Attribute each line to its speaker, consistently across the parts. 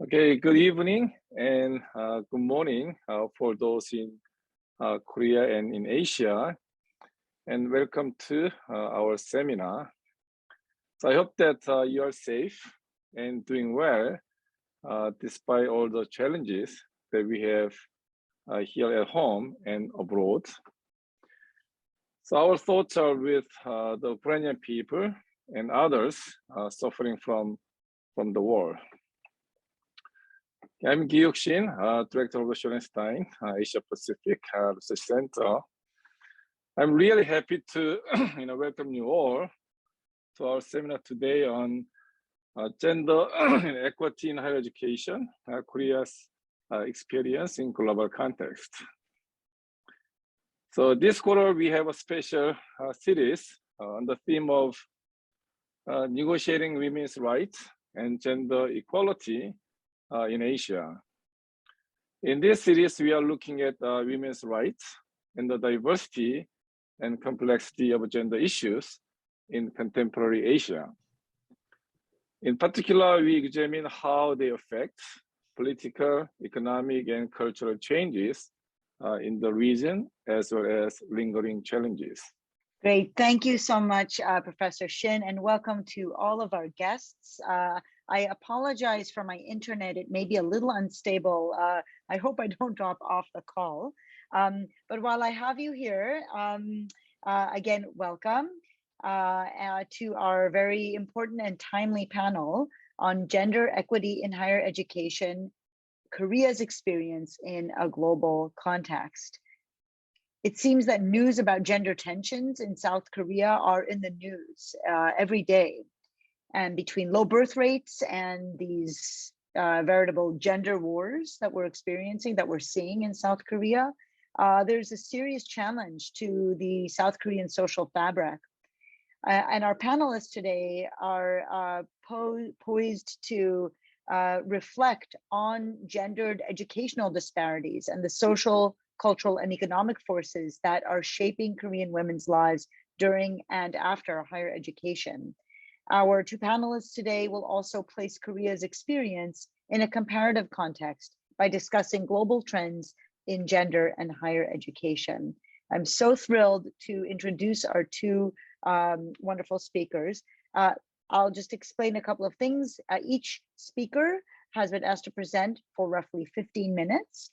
Speaker 1: Okay, good evening and good morning for those in Korea and in Asia, and welcome to our seminar. So I hope that you are safe and doing well despite all the challenges that we have here at home and abroad. So our thoughts are with the Ukrainian people and others suffering from the war. I'm Gi Shin, Director of the Shorenstein Asia Pacific Research Center. I'm really happy to welcome you all to our seminar today on gender equity in higher education, Korea's experience in global context. So this quarter, we have a special series on the theme of negotiating women's rights and gender equality in Asia. In this series, we are looking at women's rights and the diversity and complexity of gender issues in contemporary Asia. In particular, we examine how they affect political, economic, and cultural changes in the region, as well as lingering challenges.
Speaker 2: Great, thank you so much, Professor Shin, and welcome to all of our guests. I apologize for my internet. It may be a little unstable. I hope I don't drop off the call. But while I have you here, again, welcome to our very important and timely panel on gender equity in higher education, Korea's experience in a global context. It seems that news about gender tensions in South Korea are in the news every day. And between low birth rates and these veritable gender wars that we're experiencing, that we're seeing in South Korea, there's a serious challenge to the South Korean social fabric. And our panelists today are poised to reflect on gendered educational disparities and the social, cultural, and economic forces that are shaping Korean women's lives during and after higher education. Our two panelists today will also place Korea's experience in a comparative context by discussing global trends in gender and higher education. I'm so thrilled to introduce our two wonderful speakers. I'll just explain a couple of things. Each speaker has been asked to present for roughly 15 minutes.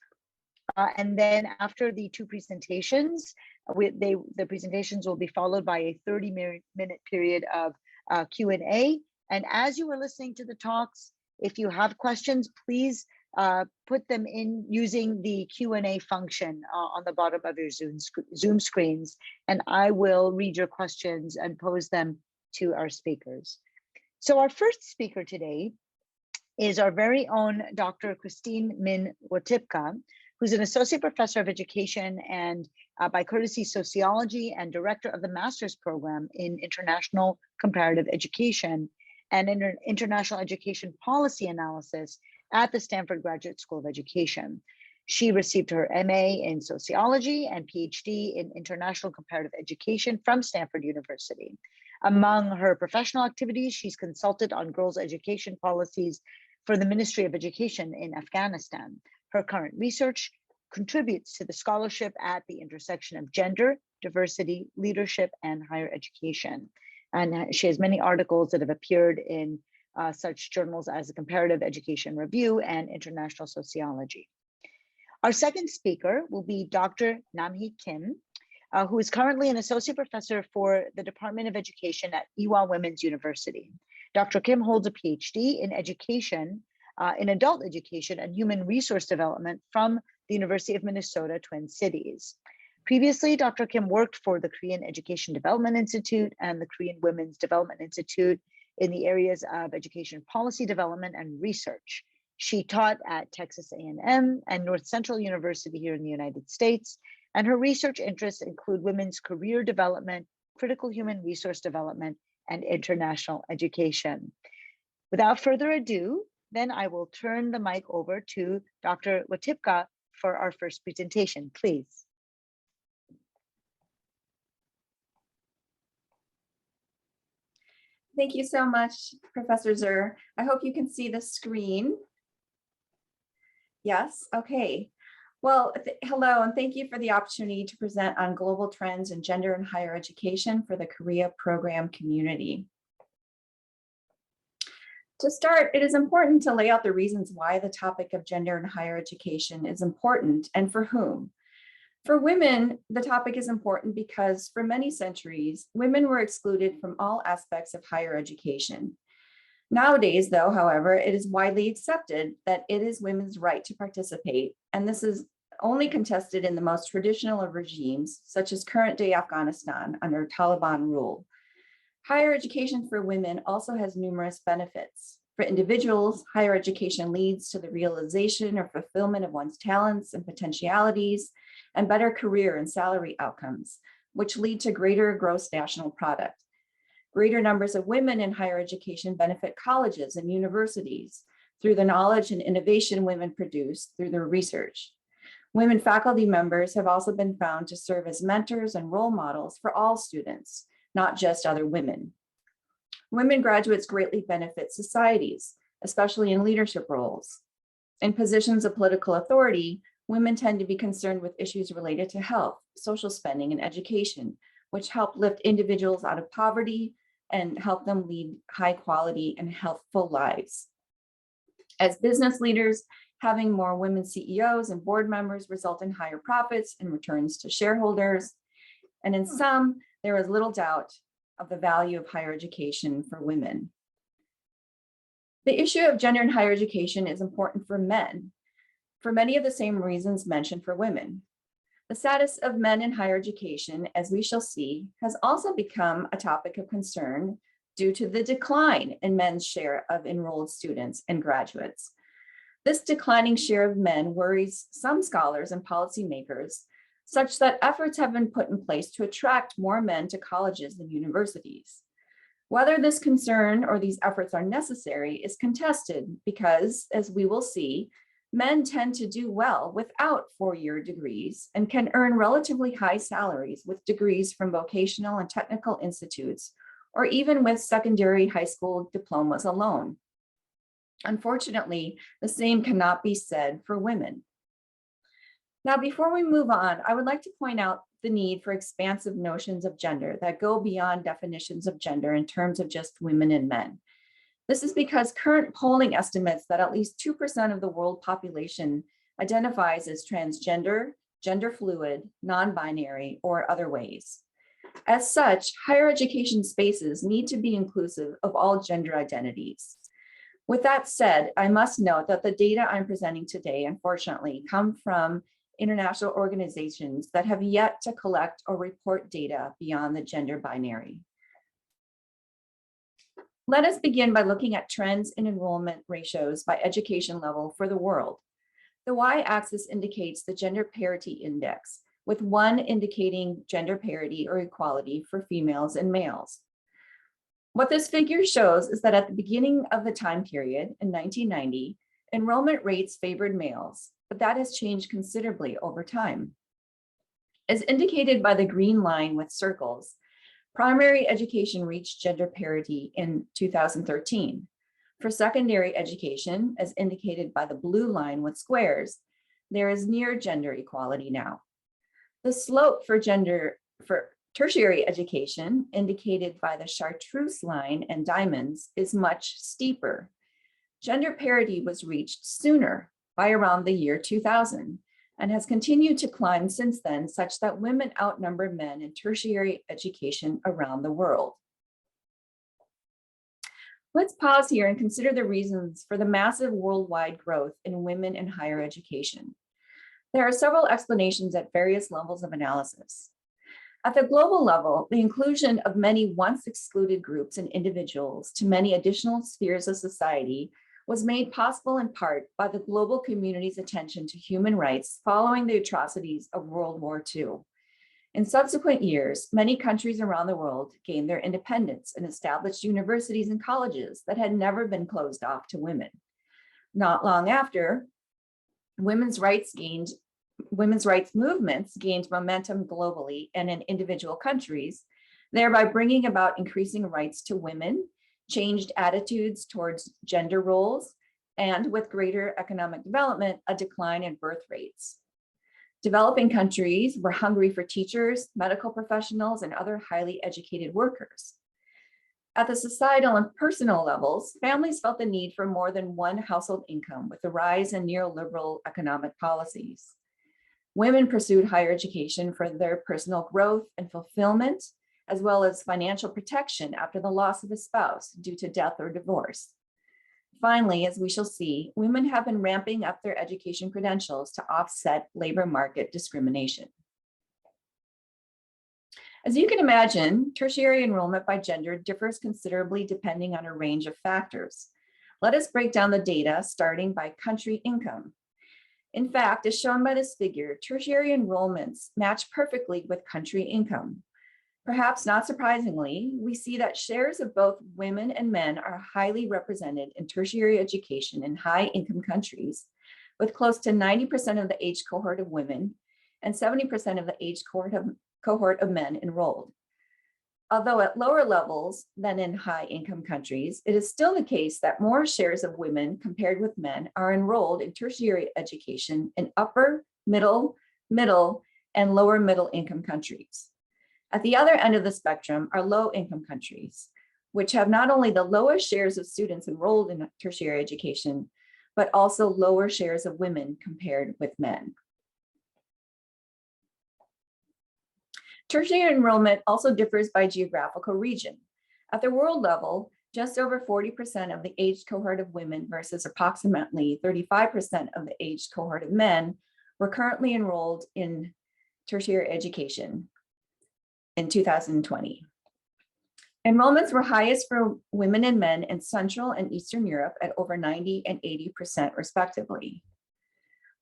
Speaker 2: And then after the two presentations, the presentations will be followed by a 30-minute period of Q&A. And as you were listening to the talks, if you have questions, please put them in using the Q&A function on the bottom of your Zoom screens, and I will read your questions and pose them to our speakers. So our first speaker today is our very own Dr. Christine Min Watipka, who's an associate professor of education and by courtesy sociology and director of the master's program in international comparative education and international education policy analysis at the Stanford Graduate School of Education. She received her MA in sociology and PhD in international comparative education from Stanford University. Among her professional activities, she's consulted on girls' education policies for the Ministry of Education in Afghanistan. Her current research contributes to the scholarship at the intersection of gender, diversity, leadership, and higher education. And she has many articles that have appeared in such journals as the Comparative Education Review and International Sociology. Our second speaker will be Dr. Namhee Kim, who is currently an associate professor for the Department of Education at Ewha Womans University. Dr. Kim holds a PhD in education, in adult education and human resource development from the University of Minnesota, Twin Cities. Previously, Dr. Kim worked for the Korean Education Development Institute and the Korean Women's Development Institute in the areas of education policy development and research. She taught at Texas A&M and Northcentral University here in the United States, and her research interests include women's career development, critical human resource development, and international education. Without further ado, then I will turn the mic over to Dr. Watipka for our first presentation, please.
Speaker 3: Thank you so much, Professor Zur. I hope you can see the screen. Yes, okay. Well, hello, and thank you for the opportunity to present on global trends in gender and higher education for the Korea program community. To start, it is important to lay out the reasons why the topic of gender and higher education is important and for whom. For women, the topic is important because for many centuries, women were excluded from all aspects of higher education. Nowadays, though, however, it is widely accepted that it is women's right to participate, and this is only contested in the most traditional of regimes, such as current-day Afghanistan under Taliban rule. Higher education for women also has numerous benefits. For individuals, higher education leads to the realization or fulfillment of one's talents and potentialities, and better career and salary outcomes, which lead to greater gross national product. Greater numbers of women in higher education benefit colleges and universities through the knowledge and innovation women produce through their research. Women faculty members have also been found to serve as mentors and role models for all students, not just other women. Women graduates greatly benefit societies, especially in leadership roles. In positions of political authority, women tend to be concerned with issues related to health, social spending, and education, which help lift individuals out of poverty and help them lead high quality and healthful lives. As business leaders, having more women CEOs and board members result in higher profits and returns to shareholders. And in sum, there is little doubt of the value of higher education for women. The issue of gender in higher education is important for men for many of the same reasons mentioned for women. The status of men in higher education, as we shall see, has also become a topic of concern due to the decline in men's share of enrolled students and graduates. This declining share of men worries some scholars and policymakers, such that efforts have been put in place to attract more men to colleges and universities. Whether this concern or these efforts are necessary is contested because, as we will see, men tend to do well without four-year degrees and can earn relatively high salaries with degrees from vocational and technical institutes, or even with secondary high school diplomas alone. Unfortunately, the same cannot be said for women. Now, before we move on, I would like to point out the need for expansive notions of gender that go beyond definitions of gender in terms of just women and men. This is because current polling estimates that at least 2% of the world population identifies as transgender, gender fluid, non-binary, or other ways. As such, higher education spaces need to be inclusive of all gender identities. With that said, I must note that the data I'm presenting today, unfortunately, come from international organizations that have yet to collect or report data beyond the gender binary. Let us begin by looking at trends in enrollment ratios by education level for the world. The y-axis indicates the gender parity index, with 1 indicating gender parity or equality for females and males. What this figure shows is that at the beginning of the time period in 1990, enrollment rates favored males, but that has changed considerably over time. As indicated by the green line with circles, primary education reached gender parity in 2013. For secondary education, as indicated by the blue line with squares, there is near gender equality now. The slope for tertiary education, indicated by the chartreuse line and diamonds, is much steeper. Gender parity was reached sooner, by around the year 2000, and has continued to climb since then, such that women outnumber men in tertiary education around the world. Let's pause here and consider the reasons for the massive worldwide growth in women in higher education. There are several explanations at various levels of analysis. At the global level, the inclusion of many once excluded groups and individuals to many additional spheres of society was made possible in part by the global community's attention to human rights following the atrocities of World War II. In subsequent years, many countries around the world gained their independence and established universities and colleges that had never been closed off to women. Not long after, women's rights movements gained momentum globally and in individual countries, thereby bringing about increasing rights to women, changed attitudes towards gender roles, and with greater economic development, a decline in birth rates. Developing countries were hungry for teachers, medical professionals, and other highly educated workers. At the societal and personal levels, families felt the need for more than one household income with the rise in neoliberal economic policies. Women pursued higher education for their personal growth and fulfillment, as well as financial protection after the loss of a spouse due to death or divorce. Finally, as we shall see, women have been ramping up their education credentials to offset labor market discrimination. As you can imagine, tertiary enrollment by gender differs considerably depending on a range of factors. Let us break down the data starting by country income. In fact, as shown by this figure, tertiary enrollments match perfectly with country income. Perhaps not surprisingly, we see that shares of both women and men are highly represented in tertiary education in high-income countries, with close to 90% of the age cohort of women and 70% of the age cohort of men enrolled. Although at lower levels than in high-income countries, it is still the case that more shares of women compared with men are enrolled in tertiary education in upper, middle, and lower middle-income countries. At the other end of the spectrum are low-income countries, which have not only the lowest shares of students enrolled in tertiary education, but also lower shares of women compared with men. Tertiary enrollment also differs by geographical region. At the world level, just over 40% of the age cohort of women versus approximately 35% of the age cohort of men were currently enrolled in tertiary education in 2020. Enrollments were highest for women and men in Central and Eastern Europe at over 90% and 80% respectively.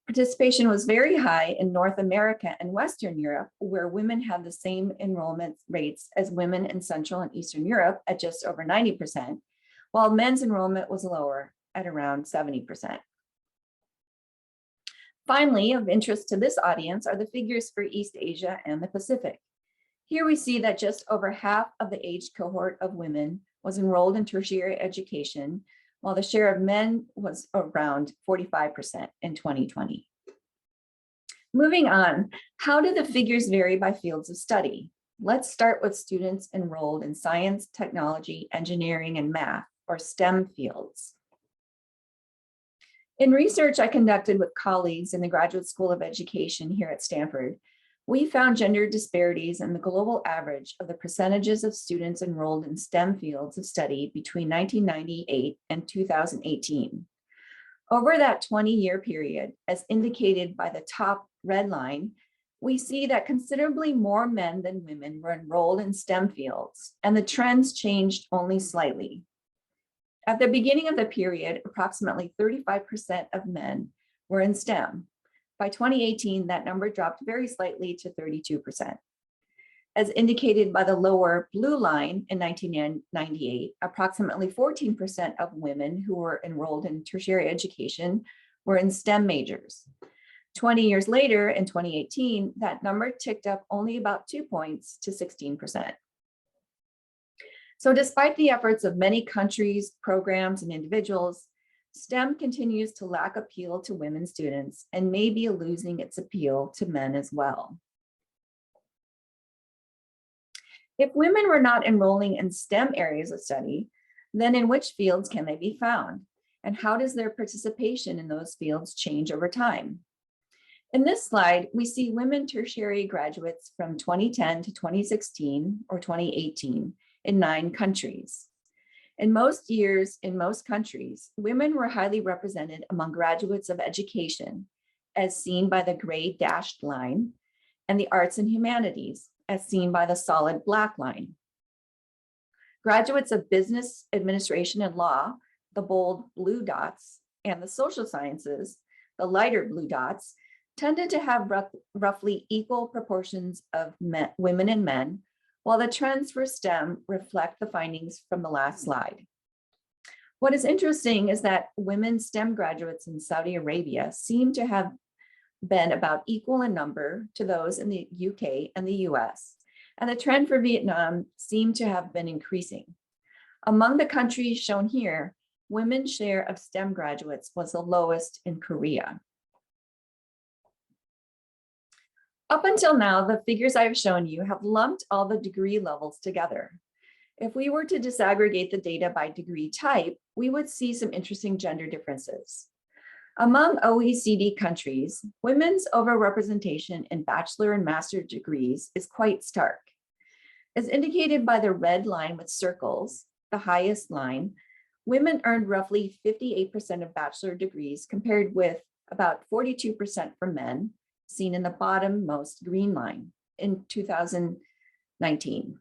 Speaker 3: Participation was very high in North America and Western Europe, where women had the same enrollment rates as women in Central and Eastern Europe at just over 90%, while men's enrollment was lower at around 70%. Finally, of interest to this audience are the figures for East Asia and the Pacific. Here we see that just over half of the age cohort of women was enrolled in tertiary education, while the share of men was around 45% in 2020. Moving on, how do the figures vary by fields of study? Let's start with students enrolled in science, technology, engineering, and math, or STEM fields. In research I conducted with colleagues in the Graduate School of Education here at Stanford, we found gender disparities in the global average of the percentages of students enrolled in STEM fields of study between 1998 and 2018. Over that 20-year period, as indicated by the top red line, we see that considerably more men than women were enrolled in STEM fields, and the trends changed only slightly. At the beginning of the period, approximately 35% of men were in STEM. By 2018, that number dropped very slightly to 32%. As indicated by the lower blue line in 1998, approximately 14% of women who were enrolled in tertiary education were in STEM majors. 20 years later, in 2018, that number ticked up only about 2 points to 16%. So despite the efforts of many countries, programs, and individuals, STEM continues to lack appeal to women students and may be losing its appeal to men as well. If women were not enrolling in STEM areas of study, then in which fields can they be found? And how does their participation in those fields change over time? In this slide, we see women tertiary graduates from 2010 to 2016 or 2018 in 9 countries. In most years, in most countries, women were highly represented among graduates of education, as seen by the gray dashed line, and the arts and humanities, as seen by the solid black line. Graduates of business, administration, and law, the bold blue dots, and the social sciences, the lighter blue dots, tended to have roughly equal proportions of women and men, while the trends for STEM reflect the findings from the last slide. What is interesting is that women STEM graduates in Saudi Arabia seem to have been about equal in number to those in the UK and the US, and the trend for Vietnam seemed to have been increasing. Among the countries shown here, women's share of STEM graduates was the lowest in Korea. Up until now, the figures I've shown you have lumped all the degree levels together. If we were to disaggregate the data by degree type, we would see some interesting gender differences. Among OECD countries, women's overrepresentation in bachelor and master's degrees is quite stark. As indicated by the red line with circles, the highest line, women earned roughly 58% of bachelor degrees compared with about 42% for men, seen in the bottom-most green line in 2019.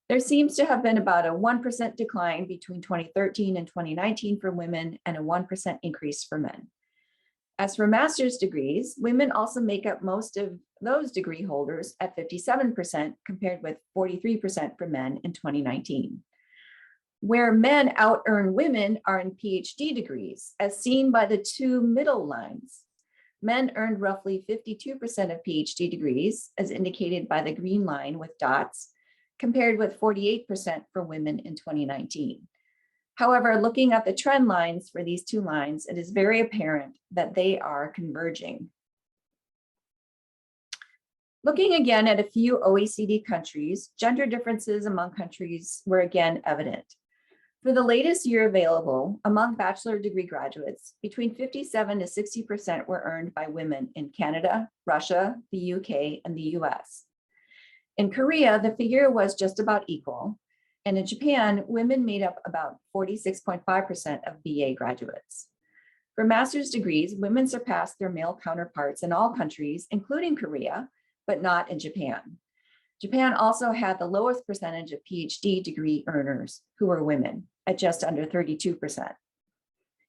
Speaker 3: There seems to have been about a 1% decline between 2013 and 2019 for women and a 1% increase for men. As for master's degrees, women also make up most of those degree holders at 57% compared with 43% for men in 2019. Where men out-earn women are in PhD degrees, as seen by the two middle lines. Men earned roughly 52% of PhD degrees, as indicated by the green line with dots, compared with 48% for women in 2019. However, looking at the trend lines for these two lines, it is very apparent that they are converging. Looking again at a few OECD countries, gender differences among countries were again evident. For the latest year available, among bachelor degree graduates, between 57 to 60% were earned by women in Canada, Russia, the UK, and the US. In Korea, the figure was just about equal, and in Japan, women made up about 46.5% of BA graduates. For master's degrees, women surpassed their male counterparts in all countries, including Korea, but not in Japan. Japan also had the lowest percentage of PhD degree earners who were women at just under 32%.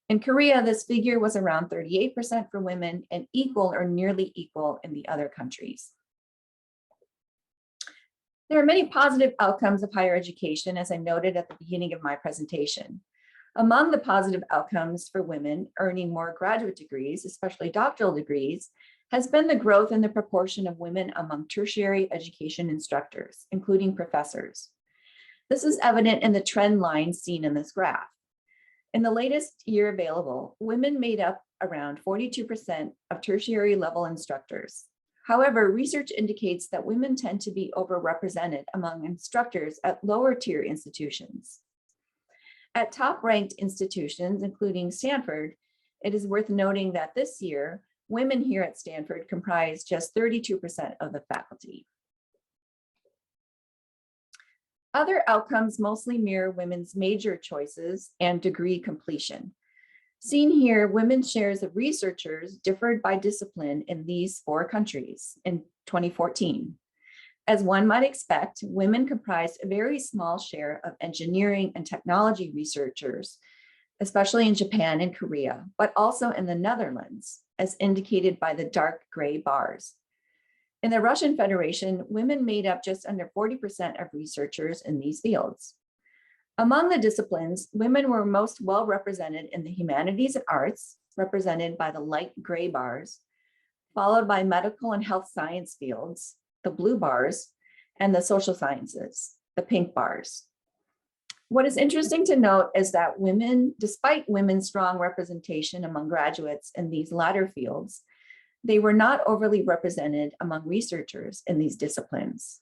Speaker 3: In Korea, this figure was around 38% for women and equal or nearly equal in the other countries. There are many positive outcomes of higher education, as I noted at the beginning of my presentation. Among the positive outcomes for women earning more graduate degrees, especially doctoral degrees, has been the growth in the proportion of women among tertiary education instructors, including professors. This is evident in the trend line seen in this graph. In the latest year available, women made up around 42% of tertiary level instructors. However, research indicates that women tend to be overrepresented among instructors at lower tier institutions. At top-ranked institutions, including Stanford, it is worth noting that this year, women here at Stanford comprise just 32% of the faculty. Other outcomes mostly mirror women's major choices and degree completion. Seen here, women's shares of researchers differed by discipline in these 4 countries in 2014. As one might expect, women comprised a very small share of engineering and technology researchers, especially in Japan and Korea, but also in the Netherlands, as indicated by the dark gray bars. In the Russian Federation, women made up just under 40% of researchers in these fields. Among the disciplines, women were most well represented in the humanities and arts, represented by the light gray bars, followed by medical and health science fields, the blue bars, and the social sciences, the pink bars. What is interesting to note is that women, despite women's strong representation among graduates in these latter fields, they were not overly represented among researchers in these disciplines.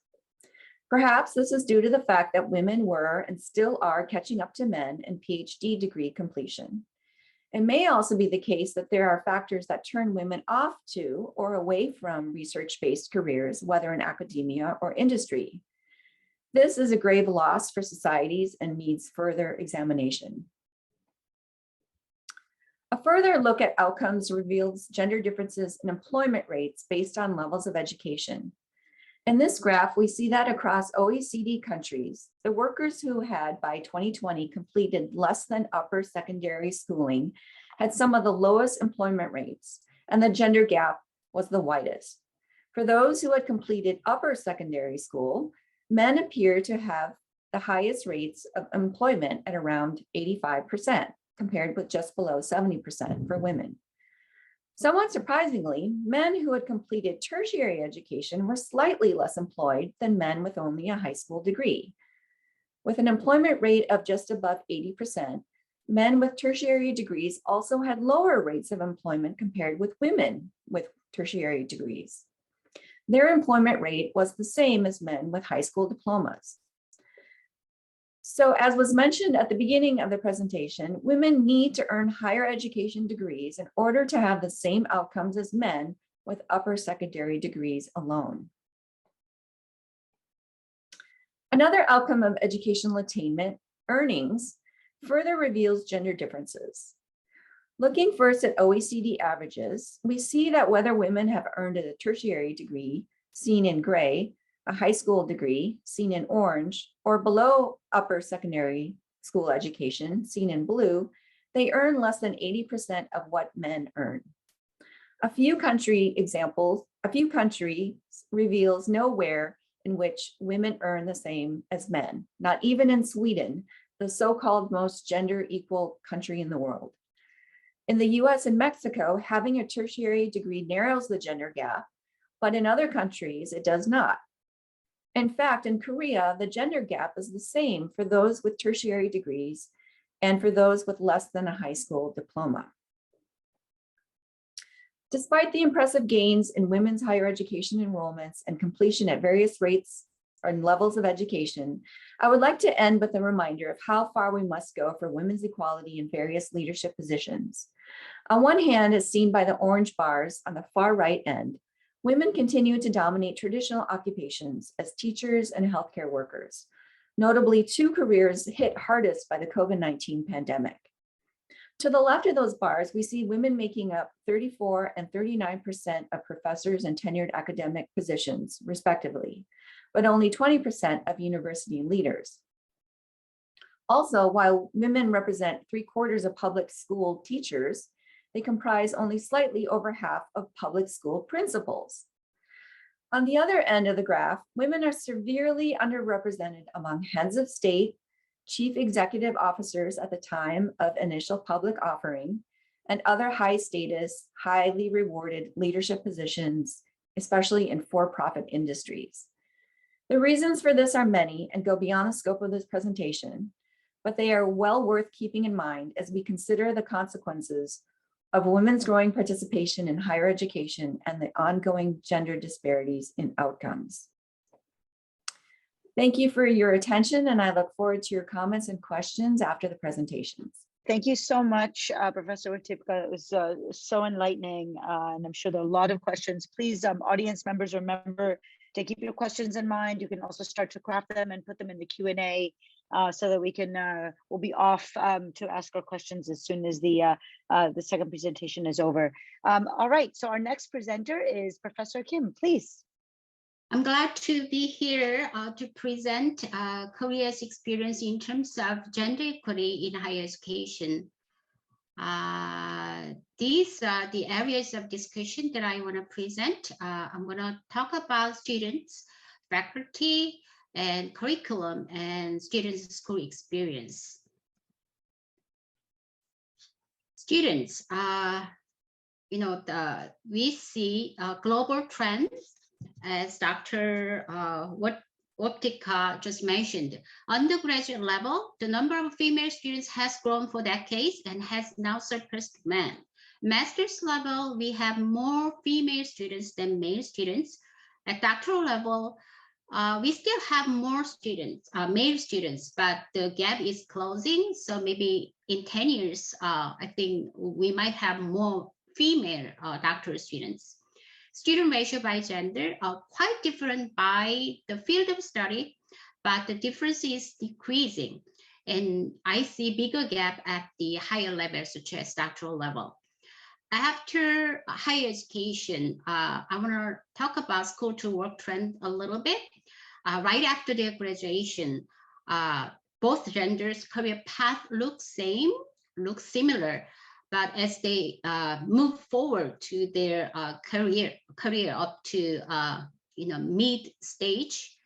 Speaker 3: Perhaps this is due to the fact that women were and still are catching up to men in PhD degree completion. It may also be the case that there are factors that turn women off to or away from research-based careers, whether in academia or industry. This is a grave loss for societies and needs further examination. A further look at outcomes reveals gender differences in employment rates based on levels of education. In this graph, we see that across OECD countries, the workers who had by 2020 completed less than upper secondary schooling had some of the lowest employment rates, and the gender gap was the widest. For those who had completed upper secondary school, men appear to have the highest rates of employment at around 85%, compared with just below 70% for women. Somewhat surprisingly, men who had completed tertiary education were slightly less employed than men with only a high school degree. With an employment rate of just above 80%, Men with tertiary degrees also had lower rates of employment compared with women with tertiary degrees. Their employment rate was the same as men with high school diplomas. So as was mentioned at the beginning of the presentation, women need to earn higher education degrees in order to have the same outcomes as men with upper secondary degrees alone. Another outcome of educational attainment, earnings, further reveals gender differences. Looking first at OECD averages, we see that whether women have earned a tertiary degree, seen in gray, a high school degree, seen in orange, or below upper secondary school education, seen in blue, they earn less than 80% of what men earn. A few countries reveals nowhere in which women earn the same as men, not even in Sweden, the so-called most gender equal country in the world. In the US and Mexico, having a tertiary degree narrows the gender gap, but in other countries, it does not. In fact, in Korea, the gender gap is the same for those with tertiary degrees and for those with less than a high school diploma. Despite the impressive gains in women's higher education enrollments and completion at various rates and levels of education, I would like to end with a reminder of how far we must go for women's equality in various leadership positions. On one hand, as seen by the orange bars on the far right end, women continue to dominate traditional occupations as teachers and healthcare workers, notably two careers hit hardest by the COVID-19 pandemic. To the left of those bars, we see women making up 34% and 39% of professors and tenured academic positions, respectively, but only 20% of university leaders. Also, while women represent 3/4 of public school teachers, they comprise only slightly over half of public school principals. On the other end of the graph, women are severely underrepresented among heads of state, chief executive officers at the time of initial public offering, and other high status, highly rewarded leadership positions, especially in for-profit industries. The reasons for this are many and go beyond the scope of this presentation, but they are well worth keeping in mind as we consider the consequences of women's growing participation in higher education and the ongoing gender disparities in outcomes. Thank you for your attention, and I look forward to your comments and questions after the presentations.
Speaker 2: Thank you so much, Professor Watipka. It was so enlightening, and I'm sure there are a lot of questions. Please, audience members, remember to keep your questions in mind. You can also start to craft them and put them in the Q&A so that we can, we'll be off to ask our questions as soon as the second presentation is over. All right, so our next presenter is Professor Kim, please.
Speaker 4: I'm glad to be here to present Korea's experience in terms of gender equity in higher education. These are the areas of discussion that I want to present. I'm going to talk about students, faculty, and curriculum, and students' school experience. Students, we see global trends, as Dr. Watipka just mentioned. Undergraduate level, the number of female students has grown for decades and has now surpassed men. Master's level, we have more female students than male students. At doctoral level, we still have more students, male students, but the gap is closing. So maybe in 10 years, I think we might have more female doctoral students. Student ratio by gender are quite different by the field of study, but the difference is decreasing. And I see bigger gap at the higher levels, such as doctoral level. After higher education, I want to talk about school to work trend a little bit. Right after their graduation, both genders' career path look similar. But as they move forward to their career up to mid stage,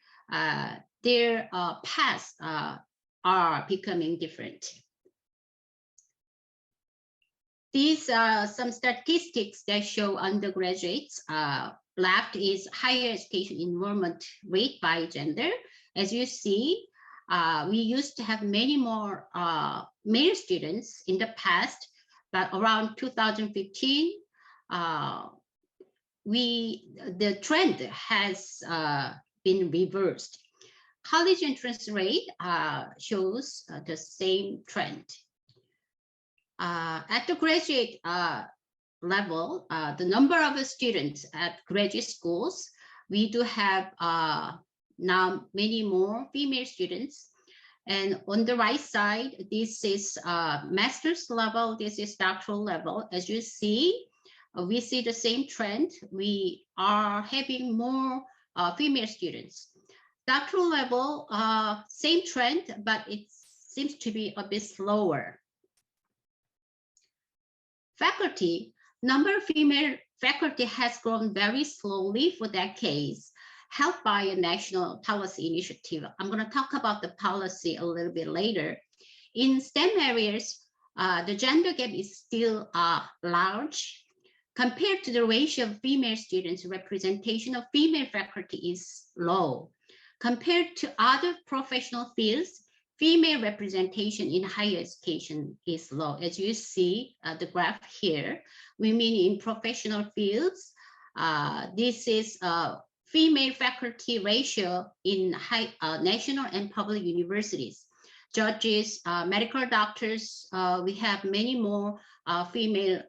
Speaker 4: their paths are becoming different. These are some statistics that show undergraduates. Left is higher education enrollment rate by gender. As you see, We used to have many more male students in the past, but around 2015, the trend has been reversed. College entrance rate shows the same trend. At the graduate level, the number of students at graduate schools, we do have now many more female students. And on the right side, this is master's level, this is doctoral level. As you see, we see the same trend. We are having more female students. Doctoral level, same trend, but it seems to be a bit slower. Faculty, number of female faculty has grown very slowly for decades, helped by a national policy initiative. I'm going to talk about the policy a little bit later. In STEM areas, the gender gap is still large. Compared to the ratio of female students, representation of female faculty is low. Compared to other professional fields, female representation in higher education is low. As you see the graph here, women in professional fields, this is female faculty ratio in national and public universities. Judges, medical doctors, we have many more female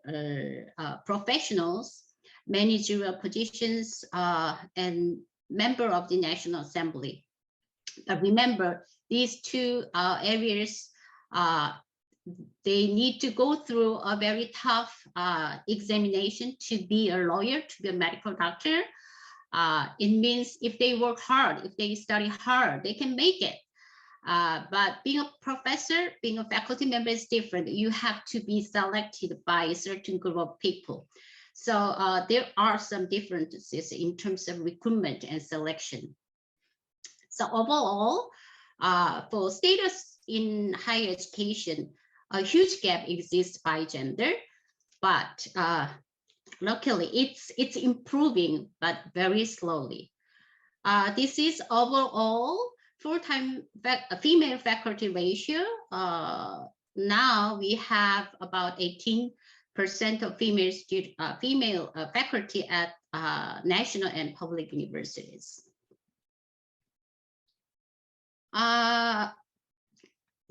Speaker 4: professionals, managerial positions, and member of the National Assembly. But remember, these two areas, they need to go through a very tough examination to be a lawyer, to be a medical doctor. It means if they work hard, if they study hard, they can make it. But being a professor, being a faculty member is different. You have to be selected by a certain group of people. So there are some differences in terms of recruitment and selection. So overall, for status in higher education, a huge gap exists by gender, but luckily it's improving, but very slowly. This is overall full-time female faculty ratio. Now we have about 18% of female faculty at national and public universities.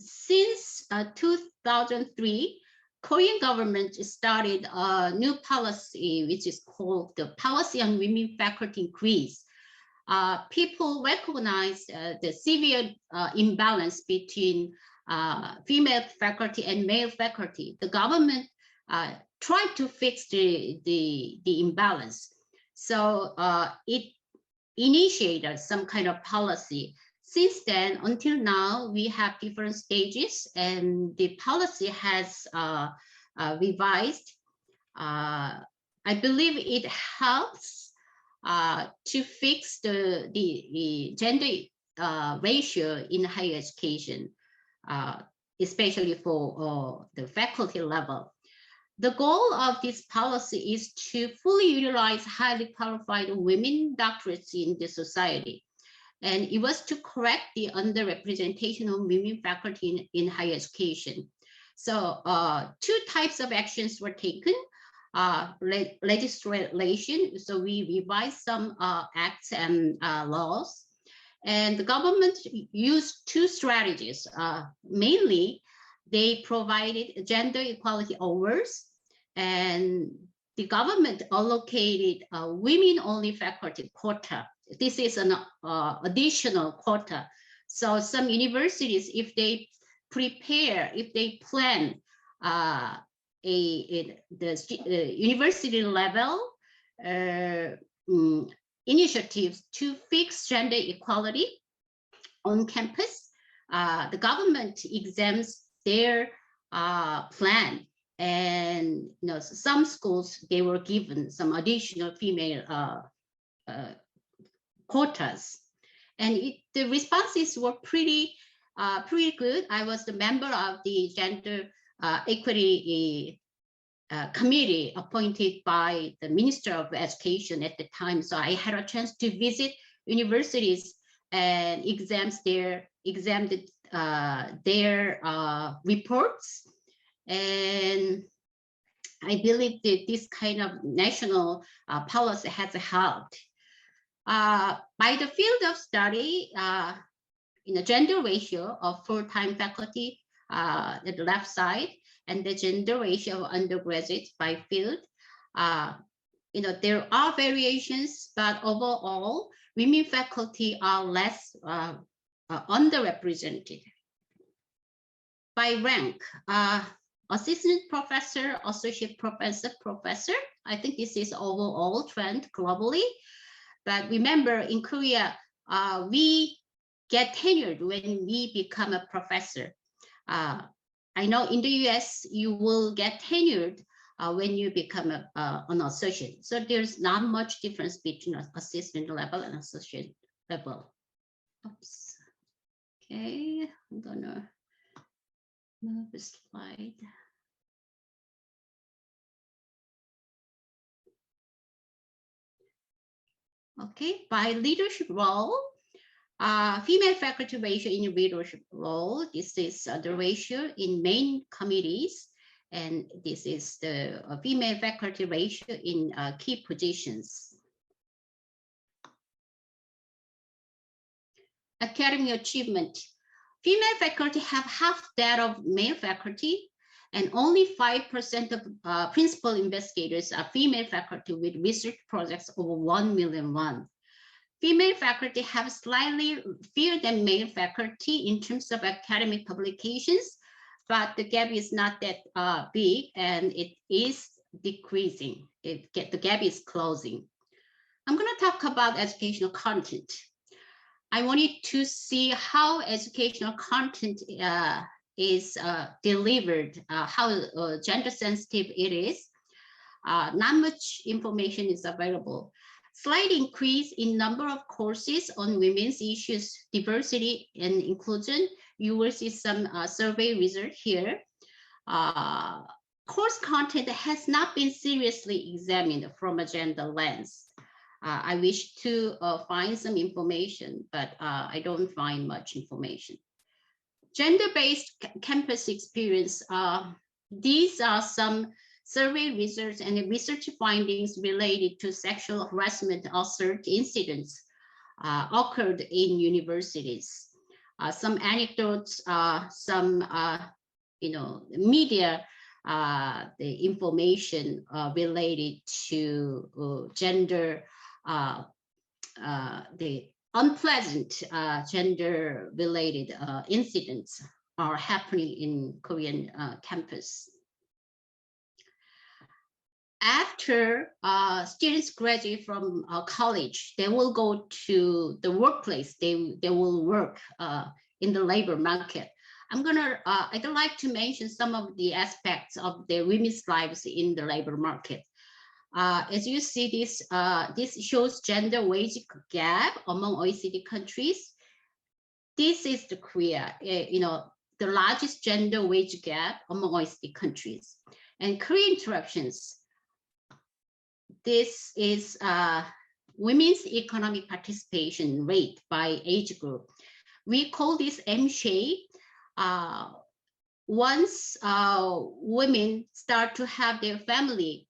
Speaker 4: Since 2003, Korean government started a new policy, which is called the Policy on Women Faculty Increase. People recognize the severe imbalance between female faculty and male faculty. The government tried to fix the imbalance. So it initiated some kind of policy. Since then, until now, we have different stages, and the policy has revised. I believe it helps to fix the gender ratio in higher education, especially for the faculty level. The goal of this policy is to fully utilize highly qualified women doctorates in the society. And it was to correct the underrepresentation of women faculty in higher education. So two types of actions were taken. Legislation, so we revised some acts and laws. And the government used two strategies. Mainly, they provided gender equality hours, and the government allocated women-only faculty quota. This is an additional quota. So some universities, if they prepare, if they plan the university level initiatives to fix gender equality on campus, the government exempts their plan. And some schools, they were given some additional female quotas, and the responses were pretty good. I was the member of the gender equity committee appointed by the Minister of Education at the time, so I had a chance to visit universities and examine their examined their reports, and I believe that this kind of national policy has helped. By the field of study, in the gender ratio of full-time faculty at the left side, and the gender ratio of undergraduates by field, there are variations, but overall, women faculty are less underrepresented. By rank, assistant professor, associate professor, professor. I think this is overall trend globally. But remember, in Korea, we get tenured when we become a professor. I know in the US, you will get tenured when you become an associate. So there's not much difference between assistant level and associate level. Oops. Okay, I'm gonna move the slide. Okay, by leadership role, female faculty ratio in leadership role, this is the ratio in main committees, and this is the female faculty ratio in key positions. Academic achievement. Female faculty have half that of male faculty, and only 5% of principal investigators are female faculty with research projects over 1 million won. Female faculty have slightly fewer than male faculty in terms of academic publications, but the gap is not that big, and it is decreasing. The gap is closing. I'm going to talk about educational content. I wanted to see how educational content is delivered, how gender sensitive it is. Not much information is available. Slight increase in number of courses on women's issues, diversity and inclusion. You will see some survey result here. Course content has not been seriously examined from a gender lens. I wish to find some information, but I don't find much information. Gender-based campus experience. These are some survey results and research findings related to sexual harassment assault incidents occurred in universities. Some anecdotes, some media, the information related to gender, the unpleasant gender-related incidents are happening in Korean campus. After students graduate from college, they will go to the workplace. They will work in the labor market. I'd like to mention some of the aspects of the women's lives in the labor market. As you see, this shows gender wage gap among OECD countries. This is the Korea, the largest gender wage gap among OECD countries. And Korea interruptions. This is women's economic participation rate by age group. We call this M-shape. Once women start to have their family,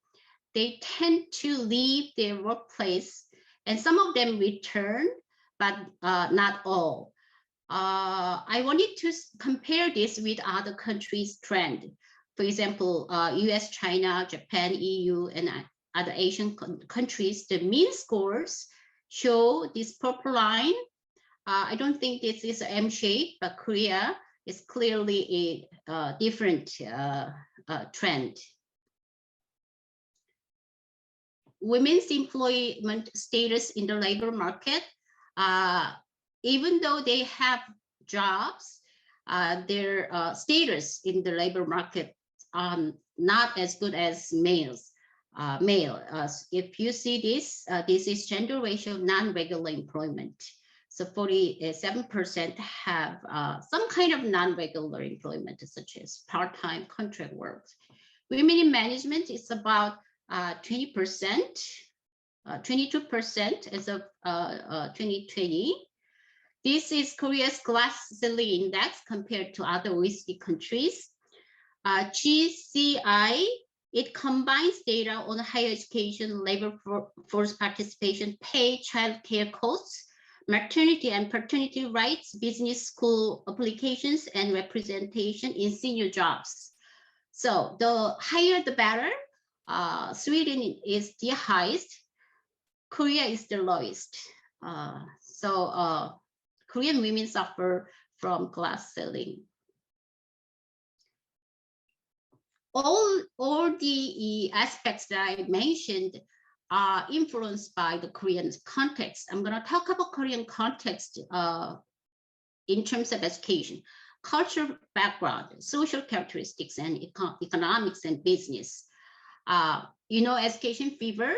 Speaker 4: they tend to leave their workplace, and some of them return, but not all. I wanted to compare this with other countries' trend. For example, US, China, Japan, EU, and other Asian countries, the mean scores show this purple line. I don't think this is an M-shape, but Korea is clearly a different trend. Women's employment status in the labor market, even though they have jobs, their status in the labor market are not as good as males. If you see this, this is gender ratio of non-regular employment. So 47% have some kind of non-regular employment, such as part-time contract work. Women in management is about 20%, 22% as of 2020. This is Korea's glass ceiling index compared to other OECD countries. GCI, it combines data on higher education, labor force participation, pay, childcare costs, maternity and paternity rights, business school applications, and representation in senior jobs. So the higher the better. Sweden is the highest. Korea is the lowest. Korean women suffer from glass ceiling. All the aspects that I mentioned are influenced by the Korean context. I'm going to talk about Korean context in terms of education, cultural background, social characteristics, and economics and business. Education fever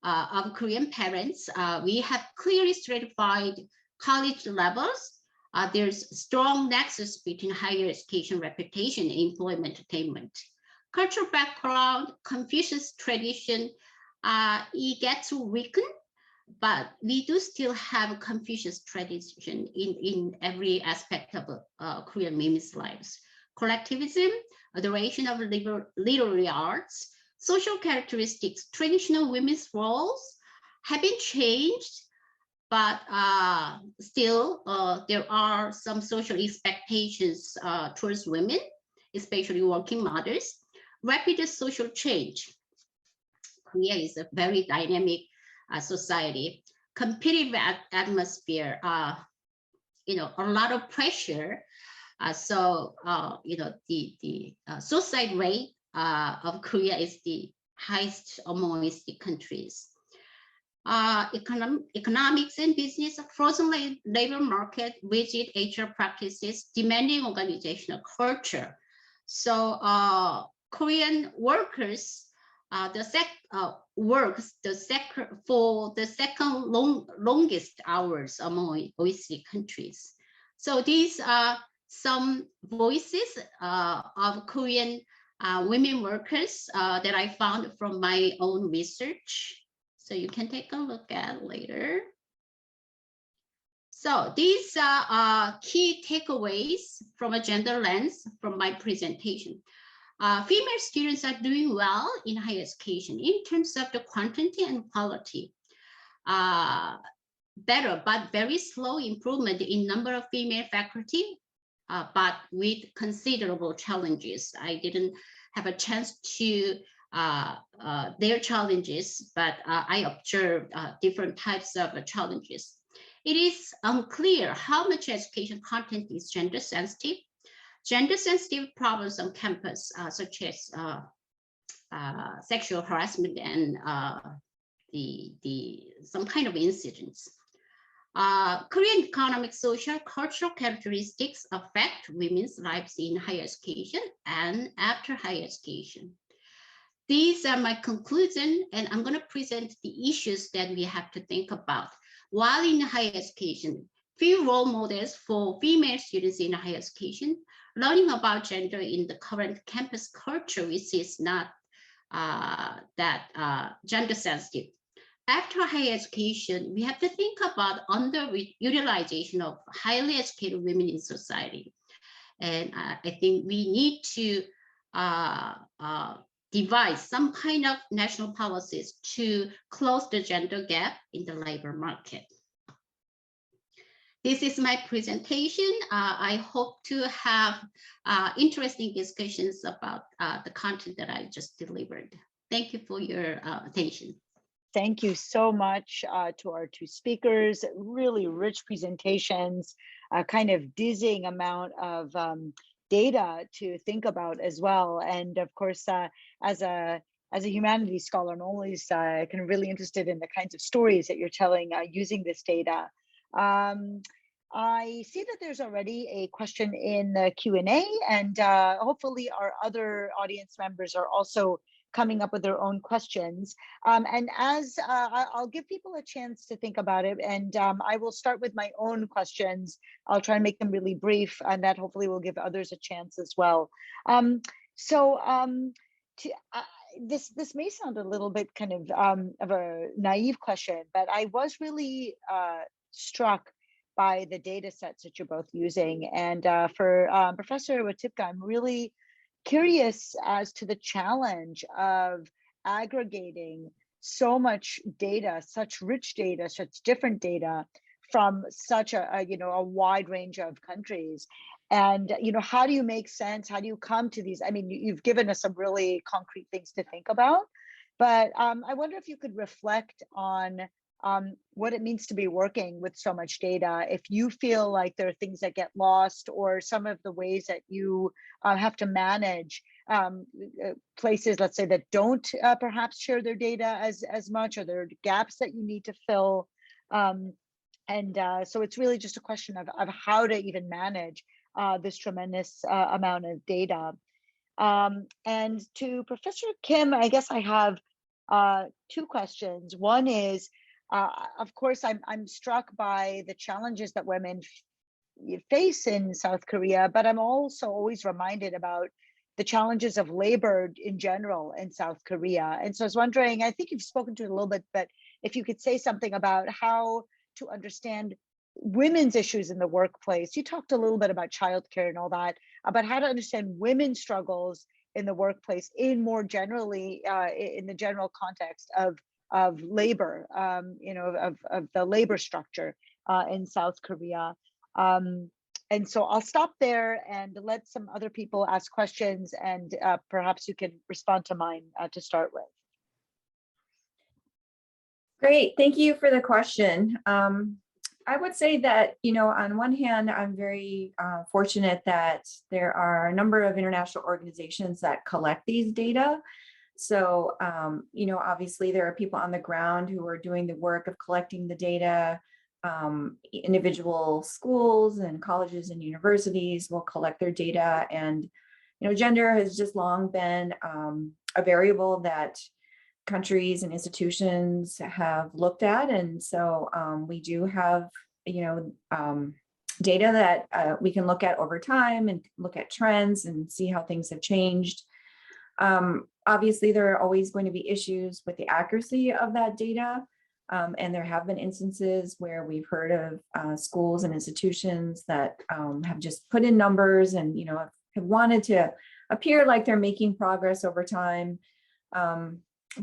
Speaker 4: of Korean parents, we have clearly stratified college levels. There's strong nexus between higher education reputation and employment attainment. Cultural background, Confucius tradition, it gets weakened, but we do still have a Confucius tradition in every aspect of Korean women's lives. Collectivism, adoration of literary arts, social characteristics, traditional women's roles have been changed, but still there are some social expectations towards women, especially working mothers. Rapid social change. Korea is a very dynamic society. Competitive atmosphere, a lot of pressure. The suicide rate of Korea is the highest among OECD countries. Economics and business, frozen labor market, rigid HR practices, demanding organizational culture. So Korean workers, works for the second longest hours among OECD countries. So these are some voices of Korean women workers that I found from my own research. So you can take a look at later. So these are key takeaways from a gender lens from my presentation. Female students are doing well in higher education in terms of the quantity and quality. Better, but very slow improvement in number of female faculty, but with considerable challenges. I didn't have a chance to their challenges, but I observed different types of challenges. It is unclear how much education content is gender sensitive. Gender-sensitive problems on campus, such as sexual harassment and some kind of incidents. Korean economic, social, cultural characteristics affect women's lives in higher education and after higher education. These are my conclusion, and I'm going to present the issues that we have to think about. While in higher education, few role models for female students in higher education, learning about gender in the current campus culture, which is not that gender sensitive. After higher education, we have to think about underutilization of highly educated women in society. And I think we need to devise some kind of national policies to close the gender gap in the labor market. This is my presentation. I hope to have interesting discussions about the content that I just delivered. Thank you for your attention.
Speaker 2: Thank you so much to our two speakers. Really rich presentations, a kind of dizzying amount of data to think about as well. And of course, as a humanities scholar, I'm always kind of really interested in the kinds of stories that you're telling using this data. I see that there's already a question in the Q&A, and hopefully our other audience members are also coming up with their own questions. And as I'll give people a chance to think about it, and I will start with my own questions. I'll try and make them really brief, and that hopefully will give others a chance as well. This may sound a little bit kind of a naive question, but I was really struck by the data sets that you're both using. And for Professor Watipka, I'm really curious as to the challenge of aggregating so much data, such rich data, such different data from such a wide range of countries. And how do you make sense? How do you come to these? I mean, you've given us some really concrete things to think about, but I wonder if you could reflect on what it means to be working with so much data. If you feel like there are things that get lost, or some of the ways that you have to manage places, let's say, that don't perhaps share their data as much, or there are gaps that you need to fill. So it's really just a question of how to even manage this tremendous amount of data. And to Professor Kim, I guess I have two questions. One is, of course, I'm struck by the challenges that women face in South Korea, but I'm also always reminded about the challenges of labor in general in South Korea. And so I was wondering, I think you've spoken to it a little bit, but if you could say something about how to understand women's issues in the workplace. You talked a little bit about childcare and all that, about how to understand women's struggles in the workplace in more generally, in the general context of labor, of the labor structure in South Korea. And so I'll stop there and let some other people ask questions, and perhaps you can respond to mine to start with.
Speaker 3: Great, thank you for the question. I would say that, on one hand, I'm very fortunate that there are a number of international organizations that collect these data. So, obviously there are people on the ground who are doing the work of collecting the data. Individual schools and colleges and universities will collect their data. And, gender has just long been a variable that countries and institutions have looked at. And so we do have, data that we can look at over time and look at trends and see how things have changed. Obviously, there are always going to be issues with the accuracy of that data. And there have been instances where we've heard of schools and institutions that have just put in numbers and, have wanted to appear like they're making progress over time.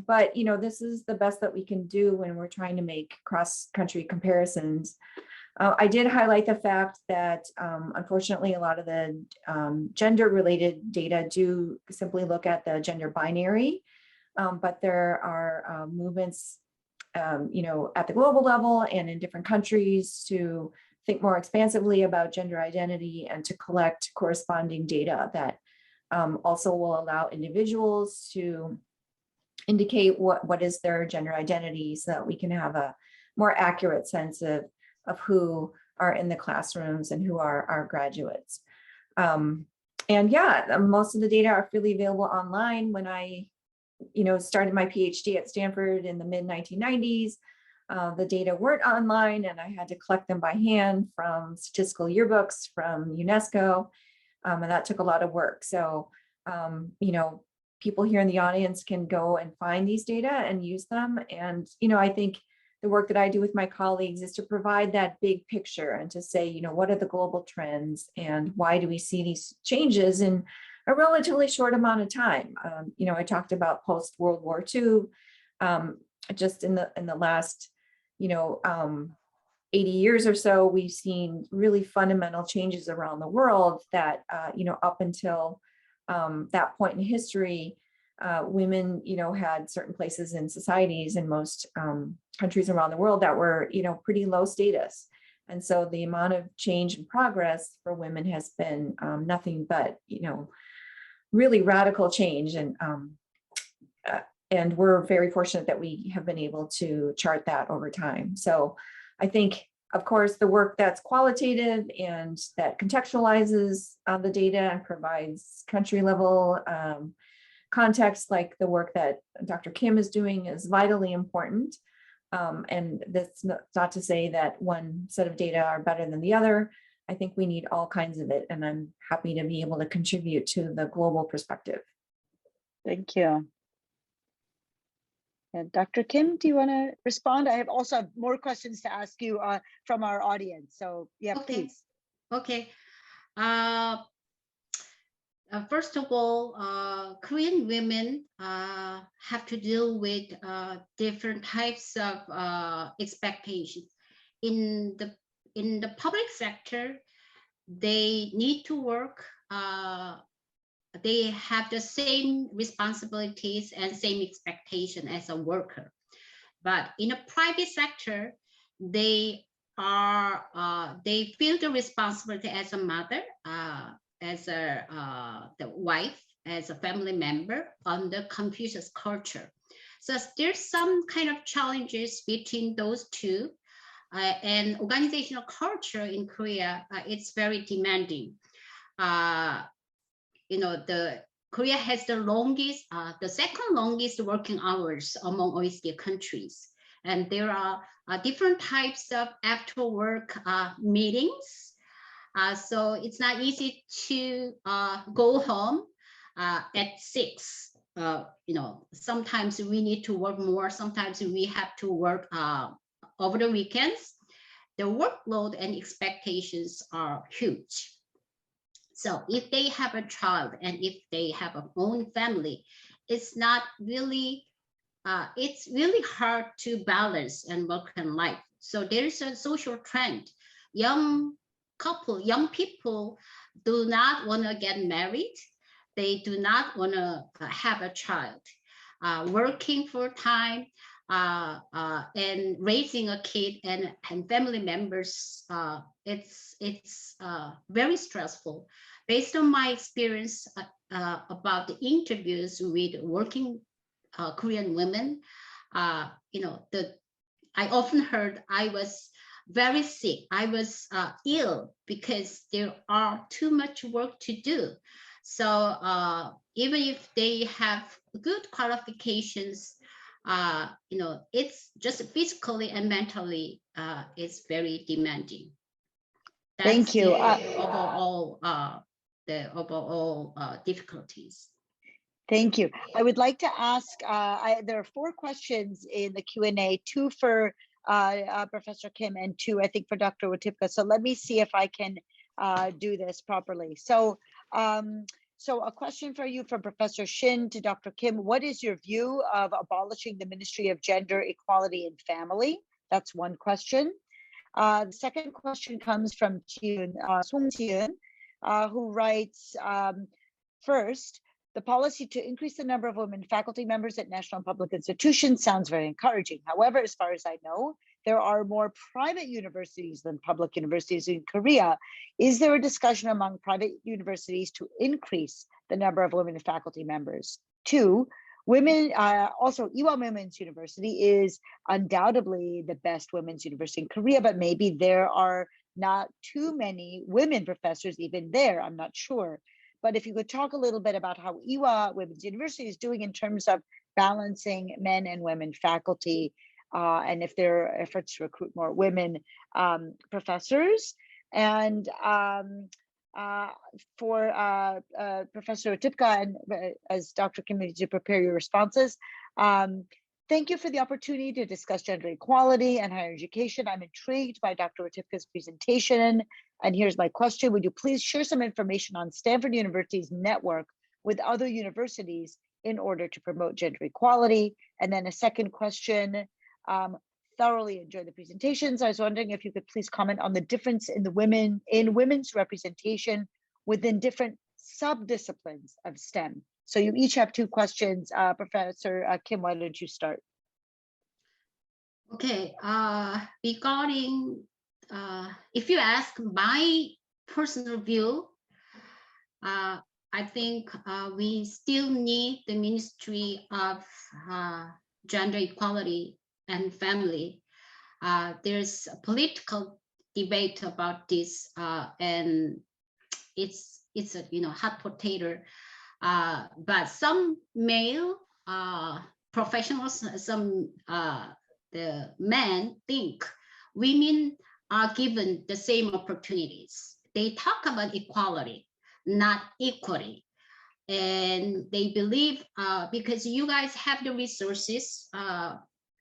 Speaker 3: But, this is the best that we can do when we're trying to make cross-country comparisons. I did highlight the fact that, unfortunately, a lot of the gender-related data do simply look at the gender binary, but there are movements, at the global level and in different countries to think more expansively about gender identity and to collect corresponding data that also will allow individuals to indicate what is their gender identity, so that we can have a more accurate sense of who are in the classrooms and who are our graduates. And yeah, most of the data are freely available online. When I started my PhD at Stanford in the mid-1990s, the data weren't online, and I had to collect them by hand from statistical yearbooks from UNESCO, and that took a lot of work. So, people here in the audience can go and find these data and use them. And, I think the work that I do with my colleagues is to provide that big picture and to say, what are the global trends and why do we see these changes in a relatively short amount of time? I talked about post-World War II, just in the last, 80 years or so, we've seen really fundamental changes around the world that, up until that point in history, women, had certain places in societies in most countries around the world that were, pretty low status. And so the amount of change and progress for women has been nothing but, really radical change. And we're very fortunate that we have been able to chart that over time. So I think, of course, the work that's qualitative and that contextualizes the data and provides country level context, like the work that Dr. Kim is doing, is vitally important. And that's not to say that one set of data are better than the other. I think we need all kinds of it, and I'm happy to be able to contribute to the global perspective.
Speaker 2: Thank you. And Dr. Kim, do you want to respond? I have also more questions to ask you from our audience. So yeah, please.
Speaker 4: Okay. First of all, Korean women have to deal with different types of expectations. In the public sector, they need to work. They have the same responsibilities and same expectation as a worker. But in a private sector, they feel the responsibility as a mother, as the wife, as a family member under Confucius culture. So there's some kind of challenges between those two. And organizational culture in Korea, it's very demanding. Korea has the longest, the second longest working hours among OECD countries. And there are different types of after work meetings. So it's not easy to go home at 6. Sometimes we need to work more. Sometimes we have to work over the weekends. The workload and expectations are huge. So if they have a child and if they have a own family, it's not really, it's really hard to balance and work and life. So there is a social trend. Young people do not want to get married. They do not want to have a child. Working full time and raising a kid and family members, it's very stressful. Based on my experience about the interviews with working Korean women, I often heard I was very sick. I was ill because there are too much work to do. So even if they have good qualifications, it's just physically and mentally, it's very demanding. That's
Speaker 2: Thank you.
Speaker 4: The overall difficulties.
Speaker 2: Thank you. I would like to ask, there are 4 questions in the Q&A, 2 for Professor Kim and 2, I think, for Dr. Watipka. So let me see if I can do this properly. So a question for you from Professor Shin to Dr. Kim. What is your view of abolishing the Ministry of Gender, Equality, and Family? That's one question. The second question comes from Song Jiun, who writes, first, the policy to increase the number of women faculty members at national and public institutions sounds very encouraging. However, as far as I know, there are more private universities than public universities in Korea. Is there a discussion among private universities to increase the number of women faculty members? 2, women, also Ewha Womans University is undoubtedly the best women's university in Korea, but maybe there are not too many women professors even there, I'm not sure. But if you could talk a little bit about how Ewha Womans University is doing in terms of balancing men and women faculty, and if there are efforts to recruit more women professors. And for Professor Watipka, and as Dr. Kim, to prepare your responses, thank you for the opportunity to discuss gender equality and higher education. I'm intrigued by Dr. Watipka's presentation. And here's my question. Would you please share some information on Stanford University's network with other universities in order to promote gender equality? And then a second question, thoroughly enjoyed the presentations. I was wondering if you could please comment on the difference in women's representation within different sub-disciplines of STEM. So you each have 2 questions. Professor Kim, why don't you start?
Speaker 4: Okay, regarding, if you ask my personal view, I think we still need the Ministry of Gender Equality and Family. There's a political debate about this, and it's a hot potato. But some male professionals, the men think women are given the same opportunities. They talk about equality, not equity. and they believe because you guys have the resources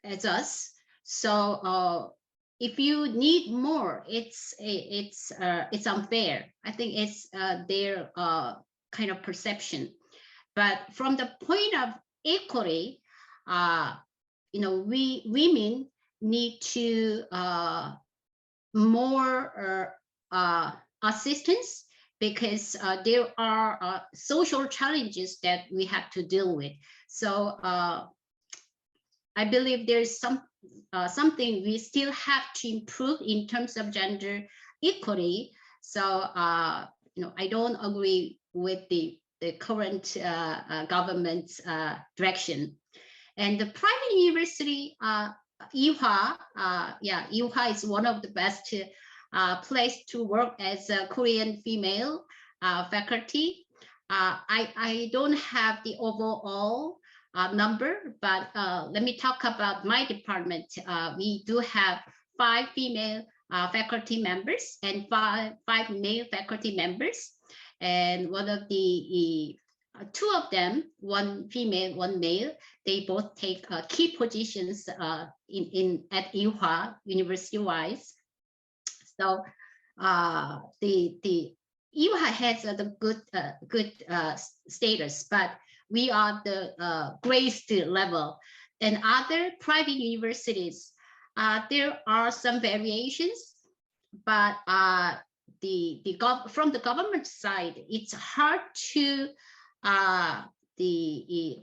Speaker 4: as us, so if you need more, it's unfair. I think it's their kind of perception. But from the point of equity, we women need to more assistance, because there are social challenges that we have to deal with. So I believe there's something we still have to improve in terms of gender equity. So I don't agree with the current government's direction. And the private university, Ewha, Ewha is one of the best place to work as a Korean female faculty. I don't have the overall number, but let me talk about my department. We do have 5 female faculty members and five male faculty members. And one of the 2 of them, one female, one male, they both take key positions at Ewha university-wise. So the Ewha has the good status, but we are the grade level. And other private universities, there are some variations, but from the government side, it's hard to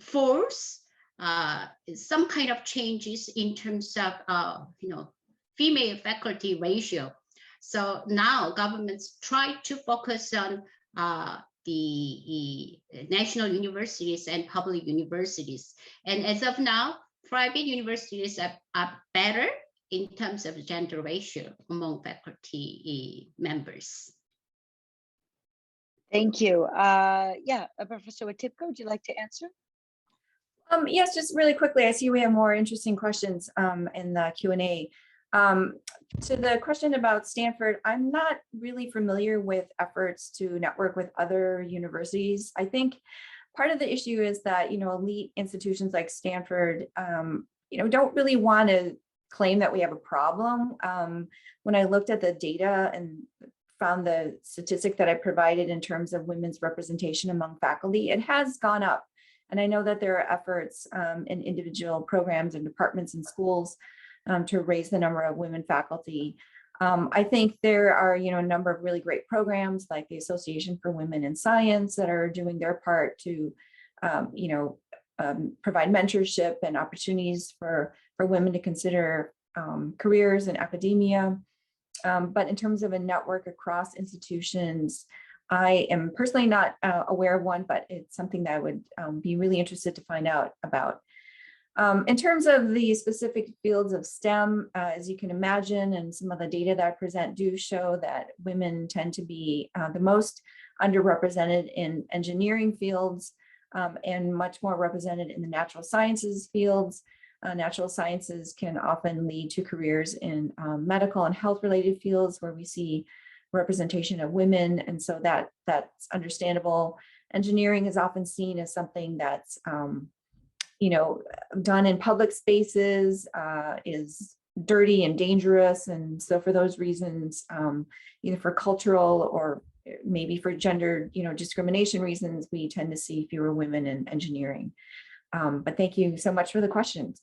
Speaker 4: force some kind of changes in terms of female faculty ratio. So now governments try to focus on the national universities and public universities. And as of now, private universities are better in terms of gender ratio among faculty members.
Speaker 2: Thank you. Professor Watipka, would you like to answer?
Speaker 3: Yes, just really quickly. I see we have more interesting questions in the Q&A. To the question about Stanford, I'm not really familiar with efforts to network with other universities. I think part of the issue is that, elite institutions like Stanford, don't really want to claim that we have a problem. When I looked at the data and found the statistic that I provided in terms of women's representation among faculty, it has gone up. And I know that there are efforts in individual programs and departments and schools to raise the number of women faculty. I think there are, a number of really great programs like the Association for Women in Science that are doing their part to, provide mentorship and opportunities for women to consider careers in academia. But in terms of a network across institutions, I am personally not aware of one, but it's something that I would be really interested to find out about. In terms of the specific fields of STEM, as you can imagine, and some of the data that I present do show that women tend to be the most underrepresented in engineering fields and much more represented in the natural sciences fields. Natural sciences can often lead to careers in medical and health related fields where we see representation of women. And so that's understandable. Engineering is often seen as something that's done in public spaces, is dirty and dangerous. And so for those reasons, either for cultural or maybe for gender, discrimination reasons, we tend to see fewer women in engineering. But thank you so much for the questions.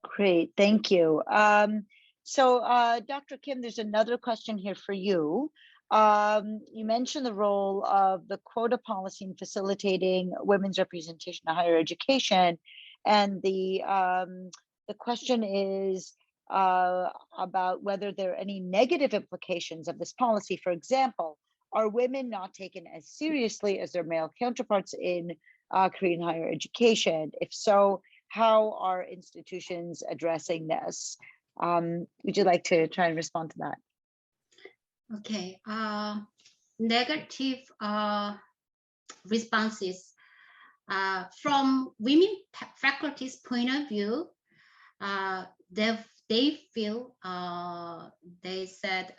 Speaker 2: Great, thank you. So Dr. Kim, there's another question here for you. You mentioned the role of the quota policy in facilitating women's representation in higher education, and the question is about whether there are any negative implications of this policy. For example, are women not taken as seriously as their male counterparts in Korean higher education? If so, how are institutions addressing this? Would you like to try and respond to that?
Speaker 4: Okay, negative responses from women faculty's point of view. They feel they said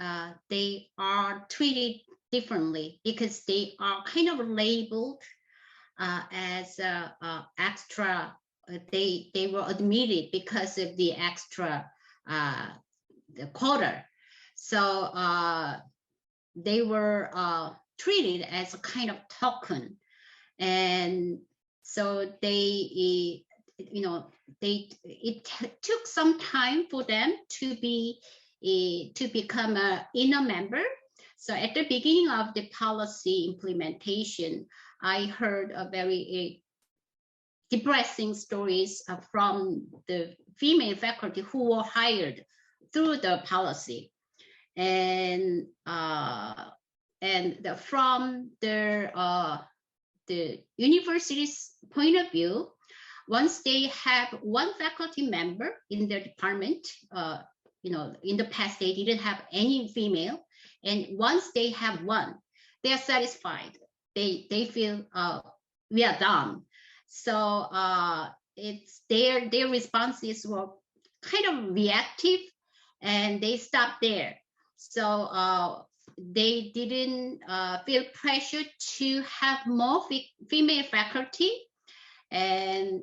Speaker 4: they are treated differently because they are kind of labeled as extra. They were admitted because of the extra the quota. So they were treated as a kind of token, and so they, it took some time for them to become an inner member. So at the beginning of the policy implementation, I heard a very depressing stories from the female faculty who were hired through the policy, and from the university's point of view, once they have one faculty member in their department, in the past they didn't have any female, and once they have one, they are satisfied. They feel we are done. So it's their responses were kind of reactive, and they stopped there. So they didn't feel pressure to have more female faculty, and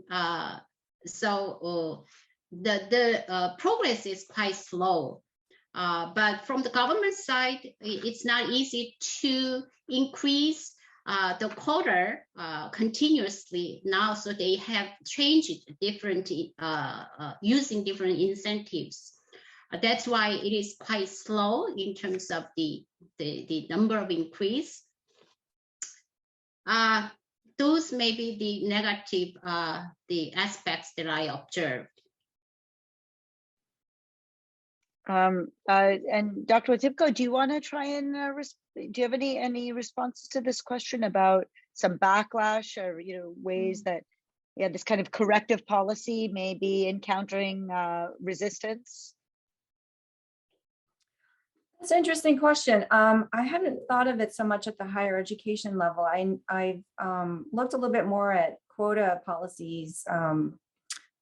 Speaker 4: so the progress is quite slow. But from the government side, it's not easy to increase the quota continuously now. So they have changed different, using different incentives. That's why it is quite slow in terms of the number of increase. Those may be the negative, the aspects that I observed.
Speaker 2: And Dr. Watipka, do you want to try and do you have any responses to this question about some backlash or ways that this kind of corrective policy may be encountering resistance?
Speaker 3: That's an interesting question. I hadn't thought of it so much at the higher education level. I've looked a little bit more at quota policies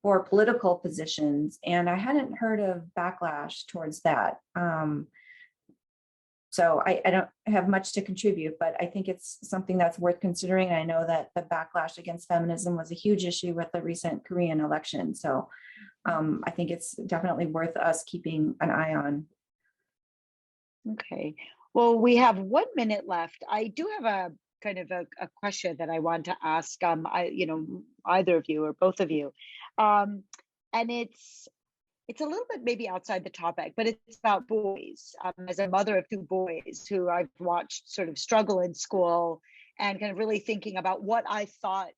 Speaker 3: for political positions, and I hadn't heard of backlash towards that. So I don't have much to contribute, but I think it's something that's worth considering. I know that the backlash against feminism was a huge issue with the recent Korean election. So I think it's definitely worth us keeping an eye on.
Speaker 2: Okay, well, we have 1 minute left. I do have a kind of a question that I want to ask either of you or both of you, and it's a little bit maybe outside the topic, but it's about boys. As a mother of 2 boys who I've watched sort of struggle in school, and kind of really thinking about what I thought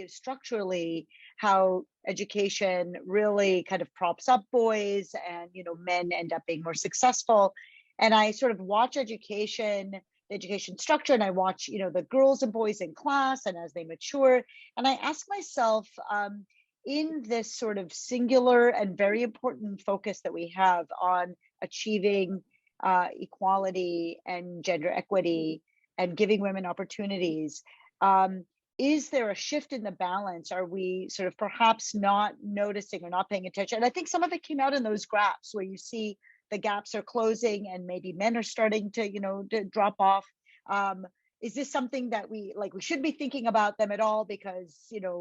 Speaker 2: structurally how education really kind of props up boys, and men end up being more successful. And I sort of watch the education structure, and I watch, the girls and boys in class and as they mature. And I ask myself, in this sort of singular and very important focus that we have on achieving equality and gender equity and giving women opportunities, is there a shift in the balance? Are we sort of perhaps not noticing or not paying attention? And I think some of it came out in those graphs where you see the gaps are closing and maybe men are starting to, to drop off. Is this something that we should be thinking about them at all because,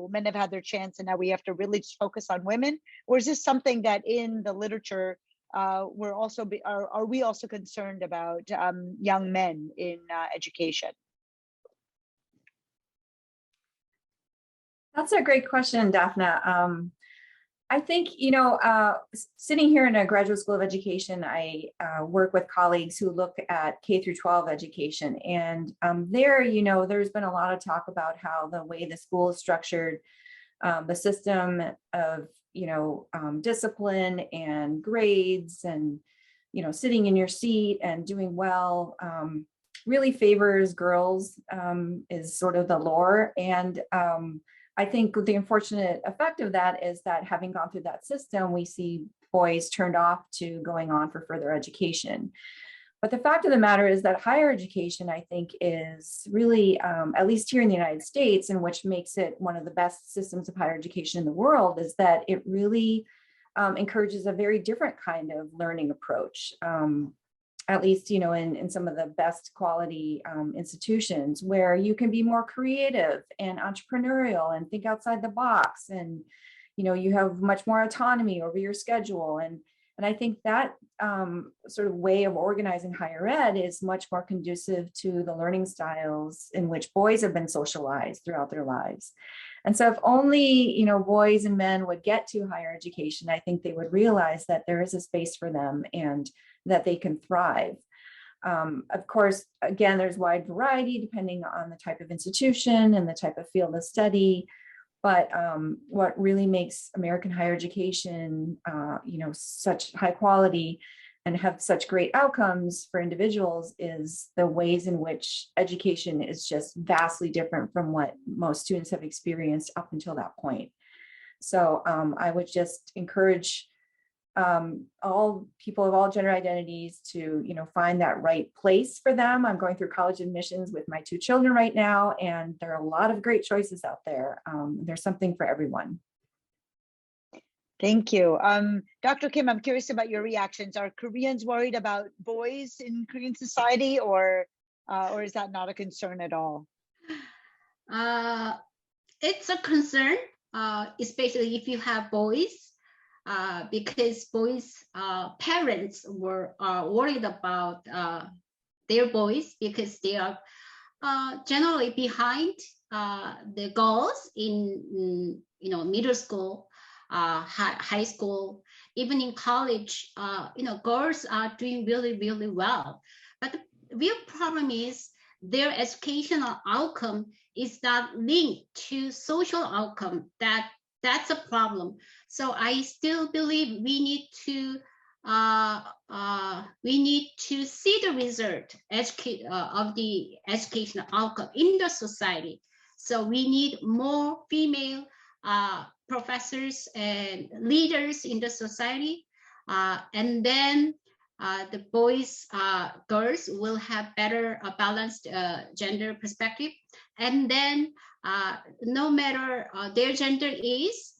Speaker 2: men have had their chance and now we have to really just focus on women? Or is this something that in the literature, are we also concerned about young men in education?
Speaker 3: That's a great question, Daphna. I think, sitting here in a graduate school of education, I work with colleagues who look at K through 12 education. And there, there's been a lot of talk about how the way the school is structured, the system of, discipline and grades and, sitting in your seat and doing well really favors girls, is sort of the lore. And I think the unfortunate effect of that is that having gone through that system, we see boys turned off to going on for further education. But the fact of the matter is that higher education, I think, is really, at least here in the United States, and which makes it one of the best systems of higher education in the world, is that it really encourages a very different kind of learning approach. at least, in some of the best quality institutions, where you can be more creative and entrepreneurial and think outside the box, and you have much more autonomy over your schedule. And I think that sort of way of organizing higher ed is much more conducive to the learning styles in which boys have been socialized throughout their lives. And so if only, boys and men would get to higher education, I think they would realize that there is a space for them and that they can thrive. Of course, again, there's wide variety depending on the type of institution and the type of field of study. But what really makes American higher education, such high quality and have such great outcomes for individuals is the ways in which education is just vastly different from what most students have experienced up until that point. So I would just encourage all people of all gender identities to, find that right place for them. I'm going through college admissions with my 2 children right now, and there are a lot of great choices out there. There's something for everyone.
Speaker 2: Thank you. Dr. Kim, I'm curious about your reactions. Are Koreans worried about boys in Korean society, or is that not a concern at all?
Speaker 4: It's a concern, especially if you have boys. Because boys' parents were worried about their boys because they are generally behind the goals in middle school, high school, even in college. Girls are doing really, really well. But the real problem is their educational outcome is not linked to social outcome. That's a problem. So I still believe we need to see the result of the educational outcome in the society. So we need more female professors and leaders in the society, and then the boys, girls will have better balanced gender perspective, and then no matter their gender is,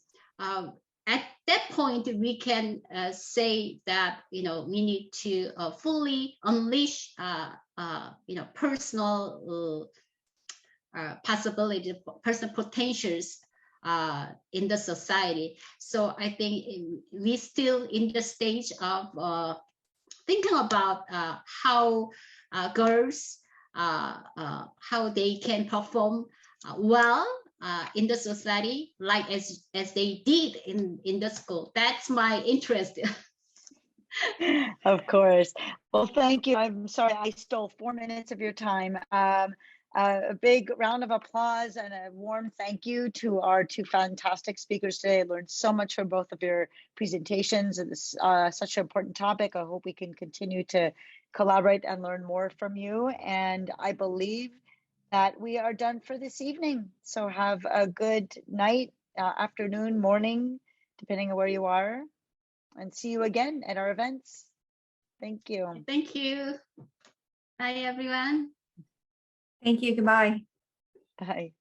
Speaker 4: at that point we can say that we need to fully unleash personal possibilities, personal potentials in the society. So I think we still in the stage of thinking about how girls how they can perform well in the society, like as they did in the school. That's my interest.
Speaker 2: Of course. Well, thank you. I'm sorry I stole 4 minutes of your time. A big round of applause and a warm thank you to our 2 fantastic speakers today. I learned so much from both of your presentations, and this such an important topic. I hope we can continue to collaborate and learn more from you. And I believe that we are done for this evening. So have a good night, afternoon, morning, depending on where you are, and see you again at our events. Thank you.
Speaker 4: Thank you. Bye, everyone.
Speaker 3: Thank you. Goodbye.
Speaker 2: Bye.